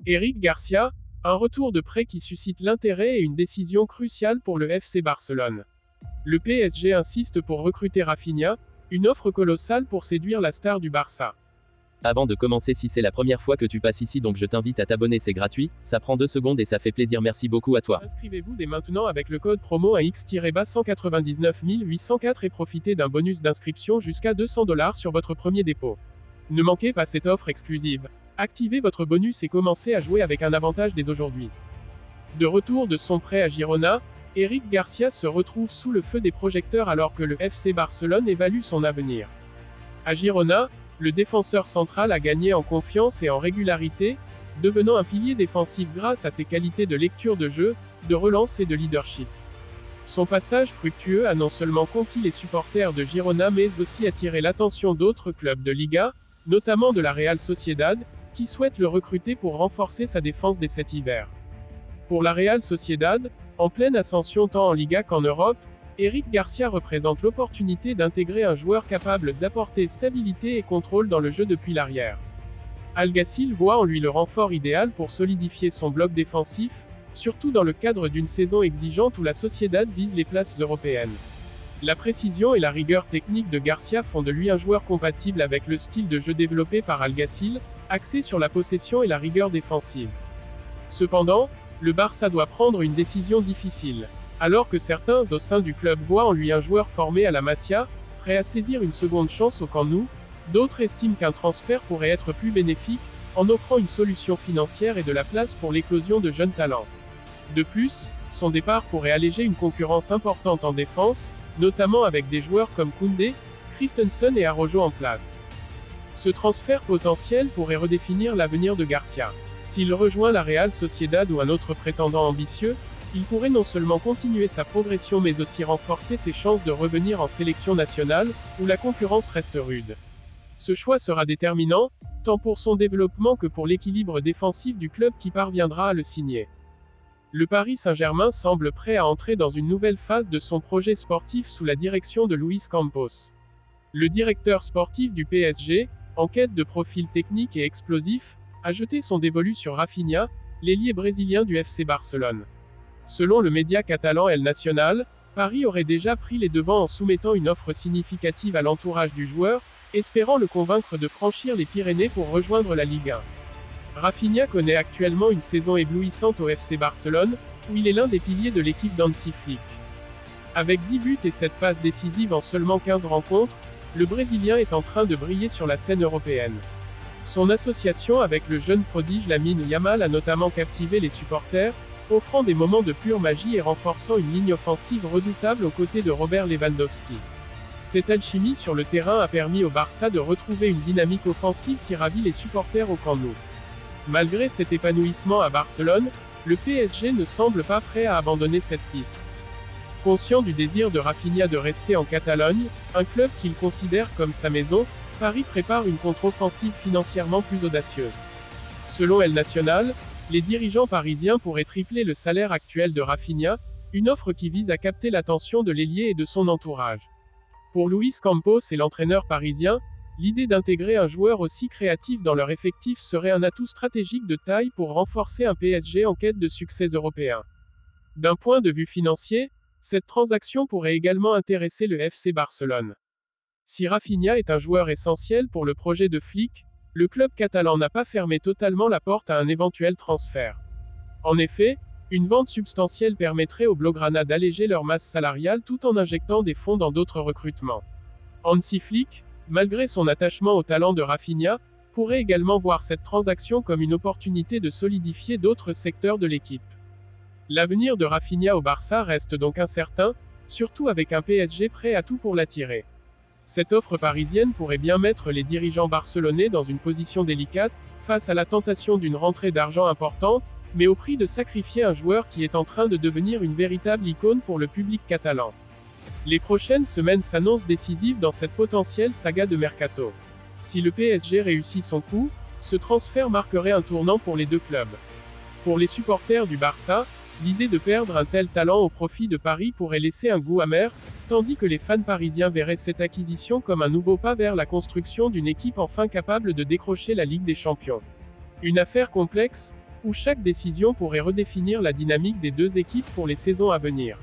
Eric Garcia, un retour de prêt qui suscite l'intérêt et une décision cruciale pour le FC Barcelone. Le PSG insiste pour recruter Rafinha, une offre colossale pour séduire la star du Barça. Avant de commencer, si c'est la première fois que tu passes ici, donc je t'invite à t'abonner, c'est gratuit, ça prend 2 secondes et ça fait plaisir, merci beaucoup à toi. Inscrivez-vous dès maintenant avec le code promo AX-199 804 et profitez d'un bonus d'inscription jusqu'à $200 sur votre premier dépôt. Ne manquez pas cette offre exclusive. Activez votre bonus et commencez à jouer avec un avantage dès aujourd'hui. De retour de son prêt à Girona, Eric Garcia se retrouve sous le feu des projecteurs alors que le FC Barcelone évalue son avenir. À Girona, le défenseur central a gagné en confiance et en régularité, devenant un pilier défensif grâce à ses qualités de lecture de jeu, de relance et de leadership. Son passage fructueux a non seulement conquis les supporters de Girona mais aussi attiré l'attention d'autres clubs de Liga, notamment de la Real Sociedad, qui souhaite le recruter pour renforcer sa défense dès cet hiver. Pour la Real Sociedad, en pleine ascension tant en Liga qu'en Europe, Eric Garcia représente l'opportunité d'intégrer un joueur capable d'apporter stabilité et contrôle dans le jeu depuis l'arrière. Alguacil voit en lui le renfort idéal pour solidifier son bloc défensif, surtout dans le cadre d'une saison exigeante où la Sociedad vise les places européennes. La précision et la rigueur technique de Garcia font de lui un joueur compatible avec le style de jeu développé par Alguacil, axé sur la possession et la rigueur défensive. Cependant, le Barça doit prendre une décision difficile. Alors que certains au sein du club voient en lui un joueur formé à la Masia, prêt à saisir une seconde chance au Camp Nou, d'autres estiment qu'un transfert pourrait être plus bénéfique, en offrant une solution financière et de la place pour l'éclosion de jeunes talents. De plus, son départ pourrait alléger une concurrence importante en défense, notamment avec des joueurs comme Koundé, Christensen et Araujo en place. Ce transfert potentiel pourrait redéfinir l'avenir de Garcia. S'il rejoint la Real Sociedad ou un autre prétendant ambitieux, il pourrait non seulement continuer sa progression mais aussi renforcer ses chances de revenir en sélection nationale, où la concurrence reste rude. Ce choix sera déterminant, tant pour son développement que pour l'équilibre défensif du club qui parviendra à le signer. Le Paris Saint-Germain semble prêt à entrer dans une nouvelle phase de son projet sportif sous la direction de Luis Campos. Le directeur sportif du PSG, en quête de profils techniques et explosifs, a jeté son dévolu sur Rafinha, l'ailier brésilien du FC Barcelone. Selon le média catalan El Nacional, Paris aurait déjà pris les devants en soumettant une offre significative à l'entourage du joueur, espérant le convaincre de franchir les Pyrénées pour rejoindre la Ligue 1. Rafinha connaît actuellement une saison éblouissante au FC Barcelone, où il est l'un des piliers de l'équipe d'Hansi Flick. Avec 10 buts et 7 passes décisives en seulement 15 rencontres, le Brésilien est en train de briller sur la scène européenne. Son association avec le jeune prodige Lamine Yamal a notamment captivé les supporters, offrant des moments de pure magie et renforçant une ligne offensive redoutable aux côtés de Robert Lewandowski. Cette alchimie sur le terrain a permis au Barça de retrouver une dynamique offensive qui ravit les supporters au Camp Nou. Malgré cet épanouissement à Barcelone, le PSG ne semble pas prêt à abandonner cette piste. Conscient du désir de Rafinha de rester en Catalogne, un club qu'il considère comme sa maison, Paris prépare une contre-offensive financièrement plus audacieuse. Selon El Nacional, les dirigeants parisiens pourraient tripler le salaire actuel de Rafinha, une offre qui vise à capter l'attention de l'ailier et de son entourage. Pour Luis Campos et l'entraîneur parisien, l'idée d'intégrer un joueur aussi créatif dans leur effectif serait un atout stratégique de taille pour renforcer un PSG en quête de succès européen. D'un point de vue financier, cette transaction pourrait également intéresser le FC Barcelone. Si Rafinha est un joueur essentiel pour le projet de Flick, le club catalan n'a pas fermé totalement la porte à un éventuel transfert. En effet, une vente substantielle permettrait aux Blaugrana d'alléger leur masse salariale tout en injectant des fonds dans d'autres recrutements. Hansi Flick, malgré son attachement au talent de Rafinha, pourrait également voir cette transaction comme une opportunité de solidifier d'autres secteurs de l'équipe. L'avenir de Rafinha au Barça reste donc incertain, surtout avec un PSG prêt à tout pour l'attirer. Cette offre parisienne pourrait bien mettre les dirigeants barcelonais dans une position délicate, face à la tentation d'une rentrée d'argent importante, mais au prix de sacrifier un joueur qui est en train de devenir une véritable icône pour le public catalan. Les prochaines semaines s'annoncent décisives dans cette potentielle saga de mercato. Si le PSG réussit son coup, ce transfert marquerait un tournant pour les deux clubs. Pour les supporters du Barça, l'idée de perdre un tel talent au profit de Paris pourrait laisser un goût amer, tandis que les fans parisiens verraient cette acquisition comme un nouveau pas vers la construction d'une équipe enfin capable de décrocher la Ligue des Champions. Une affaire complexe, où chaque décision pourrait redéfinir la dynamique des deux équipes pour les saisons à venir.